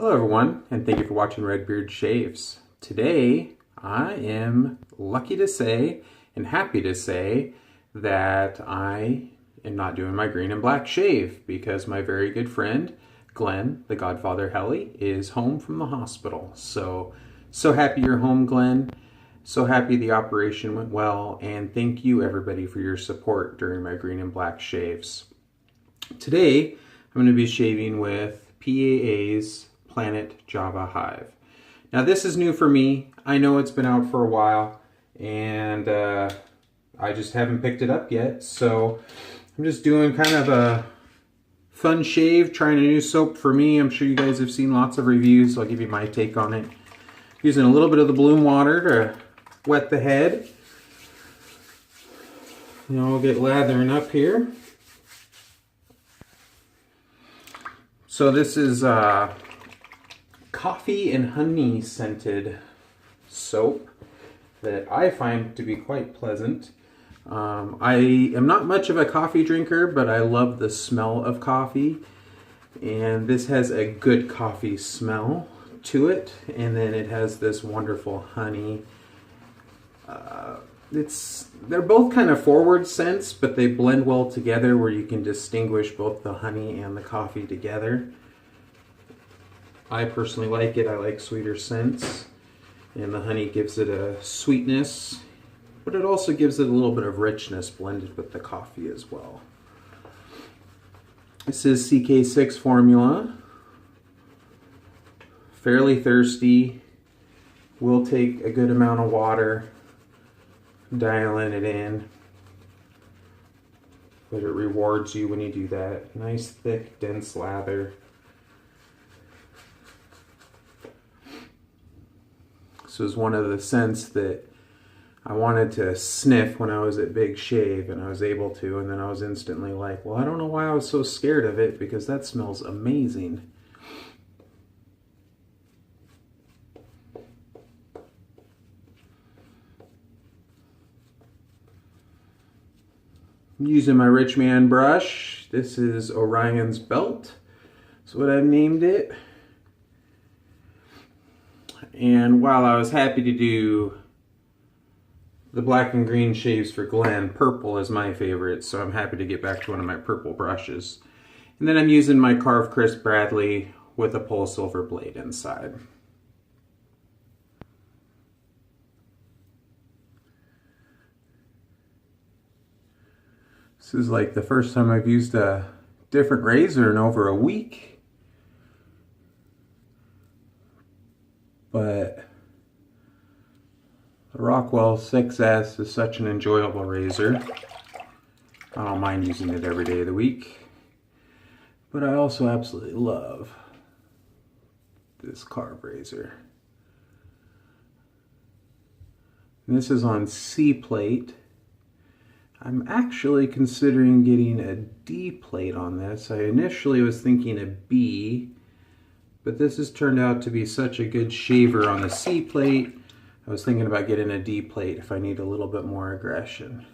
Hello everyone, and thank you for watching Redbeard Shaves. Today, I am lucky to say and happy to say that I am not doing my green and black shave because my very good friend, Glenn, the Godfather Helly, is home from the hospital. So happy you're home, Glenn. So happy the operation went well, and thank you everybody for your support during my green and black shaves. Today, I'm going to be shaving with PAA's Planet Java Hive. Now this is new for me. I know it's been out for a while and I just haven't picked it up yet. So I'm just doing kind of a fun shave, trying a new soap for me. I'm sure you guys have seen lots of reviews, so I'll give you my take on it. Using a little bit of the bloom water to wet the head. Now I'll get lathering up here. So this is coffee and honey scented soap that I find to be quite pleasant. I am not much of a coffee drinker, but I love the smell of coffee, and this has a good coffee smell to it, and then it has this wonderful honey. They're both kind of forward scents, but they blend well together where you can distinguish both the honey and the coffee together. I personally like it. I like sweeter scents, and the honey gives it a sweetness, but it also gives it a little bit of richness blended with the coffee as well. This is CK6 formula. Fairly thirsty. Will take a good amount of water, dialing it in, but it rewards you when you do that. Nice, thick, dense lather. This was one of the scents that I wanted to sniff when I was at Big Shave, and I was able to, and then I was instantly like, well, I don't know why I was so scared of it, because that smells amazing. I'm using my Rich Man brush. This is Orion's belt. That's what I've named it. And while I was happy to do the black and green shaves for Glenn, purple is my favorite, so I'm happy to get back to one of my purple brushes. And then I'm using my Karve Chris Bradley with a PolSilver blade inside. This is like the first time I've used a different razor in over a week. But the Rockwell 6S is such an enjoyable razor. I don't mind using it every day of the week. But I also absolutely love this Karve razor. And this is on C plate. I'm actually considering getting a D plate on this. I initially was thinking a B, but this has turned out to be such a good shaver on the C plate. I was thinking about getting a D plate if I need a little bit more aggression.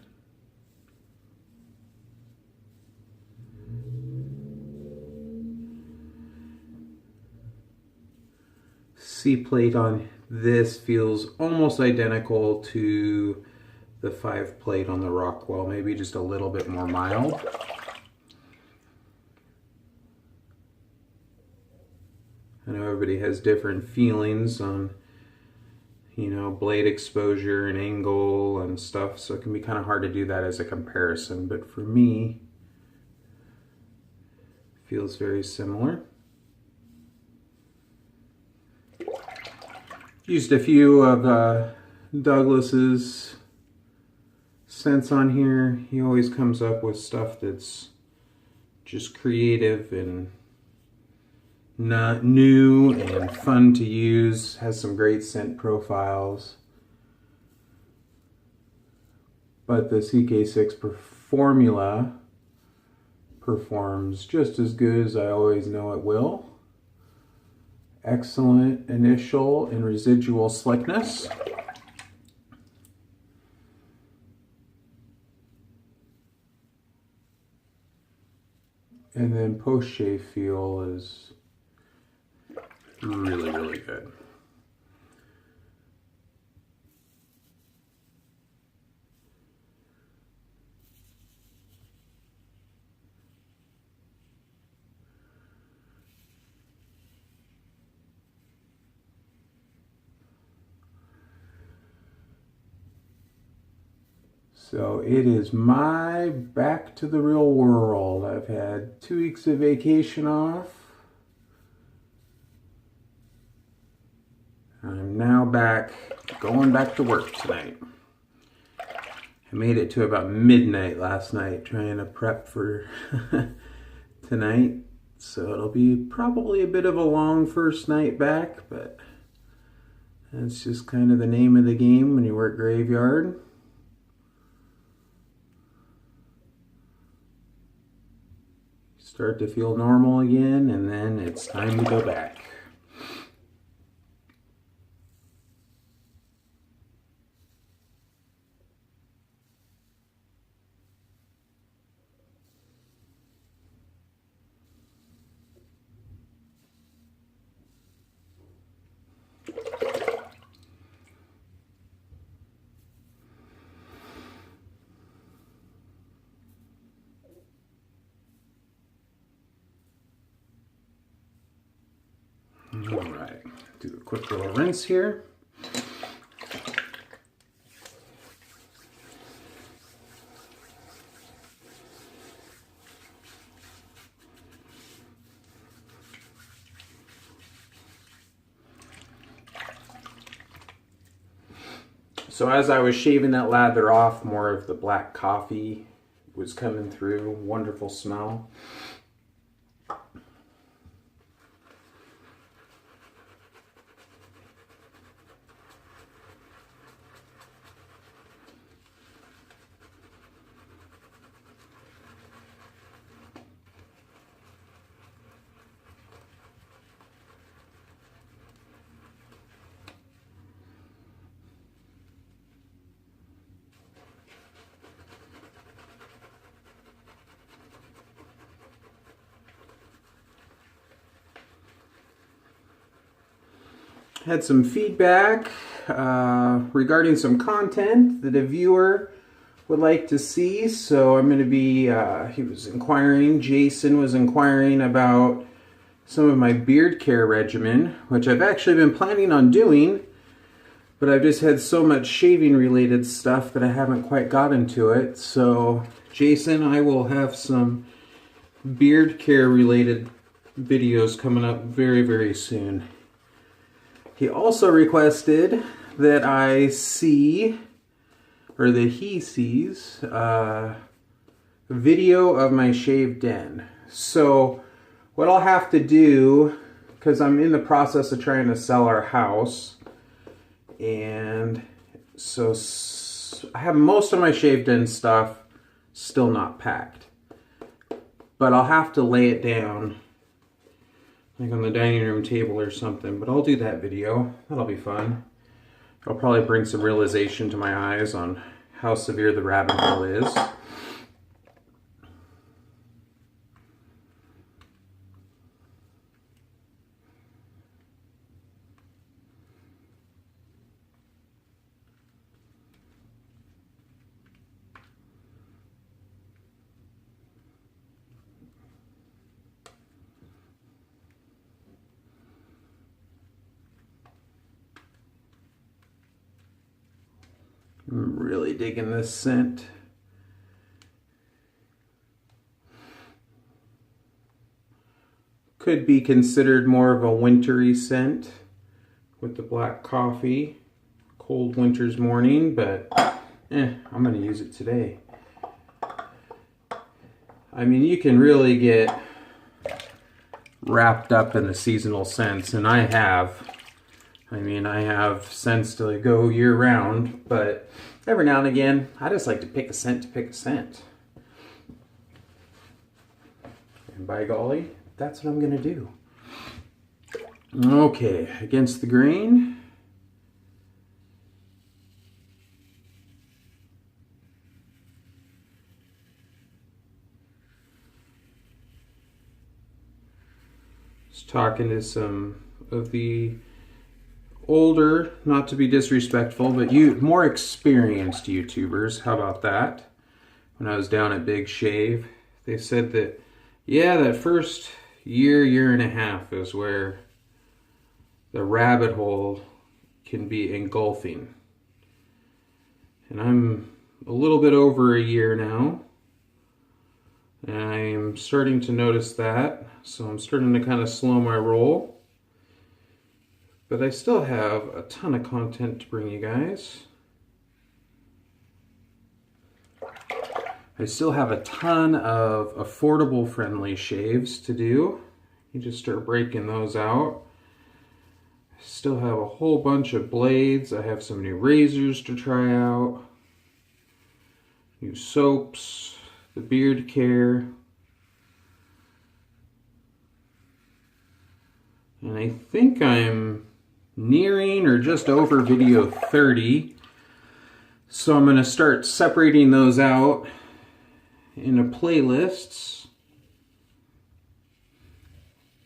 C plate on this feels almost identical to the 5 plate on the Rockwell, maybe just a little bit more mild. I know everybody has different feelings on, you know, blade exposure and angle and stuff, so it can be kind of hard to do that as a comparison, but for me, it feels very similar. Used a few of Douglas's scents on here. He always comes up with stuff that's just creative and not new and fun to use. Has some great scent profiles. But the CK6 formula performs just as good as I always know it will. Excellent initial and residual slickness. And then post-shave feel is really, really good. So it is my back to the real world. I've had 2 weeks of vacation off. I'm now going back to work tonight. I made it to about midnight last night trying to prep for tonight. So it'll be probably a bit of a long first night back, but that's just kind of the name of the game when you work graveyard. Start to feel normal again, and then it's time to go back. All right, do a quick little rinse here. So as I was shaving that lather off, more of the black coffee was coming through. Wonderful smell. Had some feedback regarding some content that a viewer would like to see. So I'm going to be, Jason was inquiring about some of my beard care regimen, which I've actually been planning on doing, but I've just had so much shaving related stuff that I haven't quite gotten to it. So Jason, I will have some beard care related videos coming up very, very soon. He also requested that I see, or that he sees, a video of my shaved den. So what I'll have to do, because I'm in the process of trying to sell our house, and so I have most of my shaved den stuff still not packed. But I'll have to lay it down like on the dining room table or something, but I'll do that video. That'll be fun. I'll probably bring some realization to my eyes on how severe the rabbit hole is. I'm really digging this scent. Could be considered more of a wintry scent with the black coffee. Cold winter's morning, but I'm going to use it today. I mean, you can really get wrapped up in the seasonal scents, and I have. I mean, I have scents to go year round, but every now and again, I just like to pick a scent to pick a scent. And by golly, that's what I'm going to do. Okay, against the grain. Just talking to some of the older, not to be disrespectful, but more experienced YouTubers. How about that? When I was down at Big Shave, they said that, yeah, that first year and a half is where the rabbit hole can be engulfing. And I'm a little bit over a year now. And I'm starting to notice that. So I'm starting to kind of slow my roll. But I still have a ton of content to bring you guys. I still have a ton of affordable friendly shaves to do. You just start breaking those out. I still have a whole bunch of blades. I have some new razors to try out. New soaps, the beard care. And I think I'm nearing or just over video 30. So I'm going to start separating those out into playlists.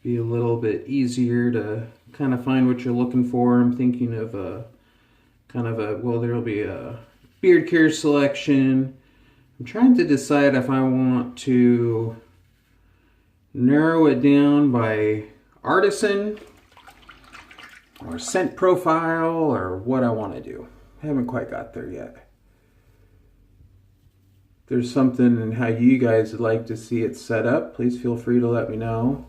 Be a little bit easier to kind of find what you're looking for. I'm thinking of well, there'll be a beard care selection. I'm trying to decide if I want to narrow it down by artisan or scent profile or what I want to do. I haven't quite got there yet. If there's something in how you guys would like to see it set up, please feel free to let me know.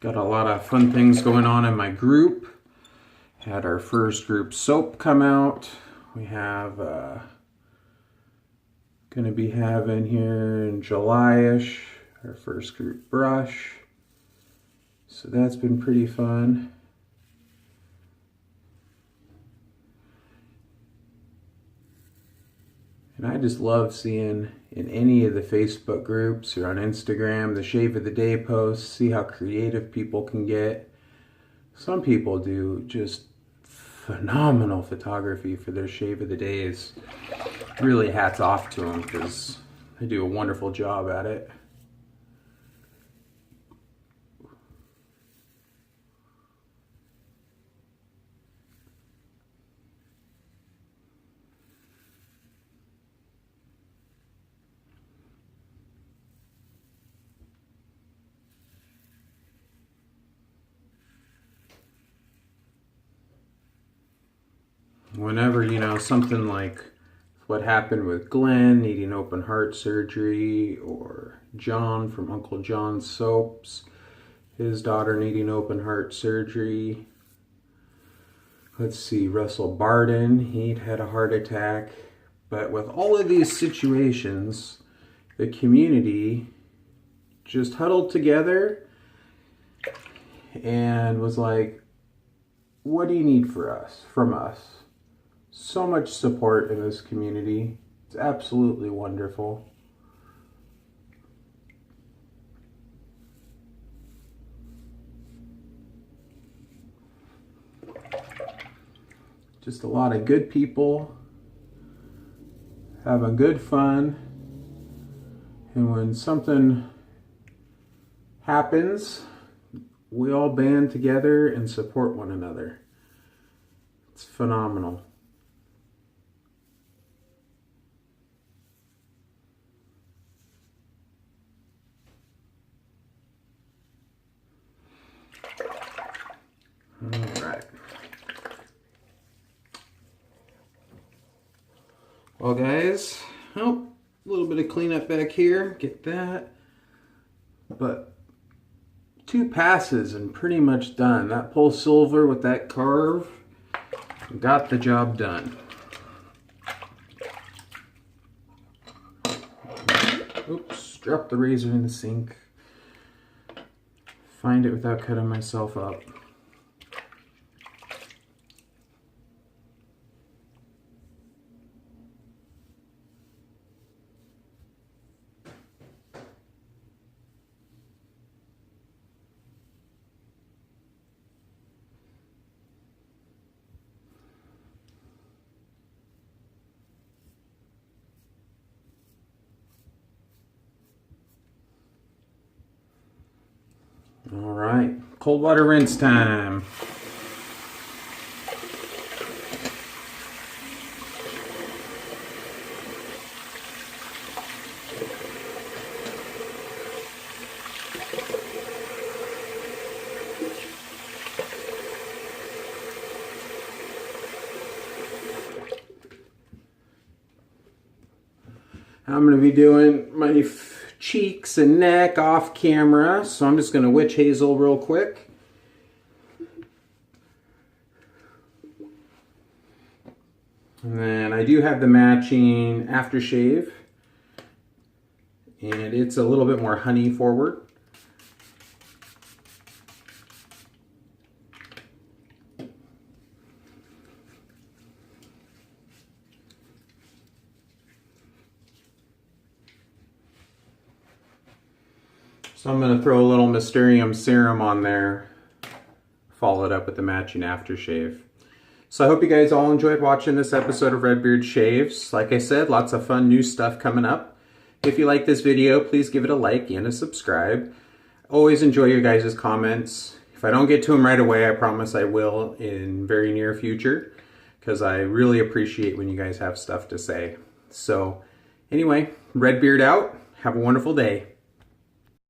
Got a lot of fun things going on in my group. Had our first group soap come out. We have going to be having here in July-ish our first group brush. So that's been pretty fun. And I just love seeing in any of the Facebook groups or on Instagram, the Shave of the Day posts, see how creative people can get. Some people do just phenomenal photography for their Shave of the Days. Really hats off to them because they do a wonderful job at it. Whenever, something like what happened with Glenn needing open heart surgery, or John from Uncle John's Soaps, his daughter needing open heart surgery. Let's see, Russell Barden, he'd had a heart attack. But with all of these situations, the community just huddled together and was like, what do you need from us? So much support in this community. It's absolutely wonderful. Just a lot of good people having good fun. And when something happens, we all band together and support one another. It's phenomenal. All right. Well, guys, a little bit of cleanup back here. Get that. But 2 passes and pretty much done. That PolSilver with that Karve got the job done. Oops, dropped the razor in the sink. Find it without cutting myself up. All right, cold water rinse time. I'm going to be doing my cheeks and neck off camera, so I'm just going to witch hazel real quick. And then I do have the matching aftershave, and it's a little bit more honey forward. So I'm going to throw a little Mysterium serum on there, follow it up with the matching aftershave. So I hope you guys all enjoyed watching this episode of Redbeard Shaves. Like I said, lots of fun new stuff coming up. If you like this video, please give it a like and a subscribe. Always enjoy your guys' comments. If I don't get to them right away, I promise I will in very near future, because I really appreciate when you guys have stuff to say. So anyway, Redbeard out. Have a wonderful day.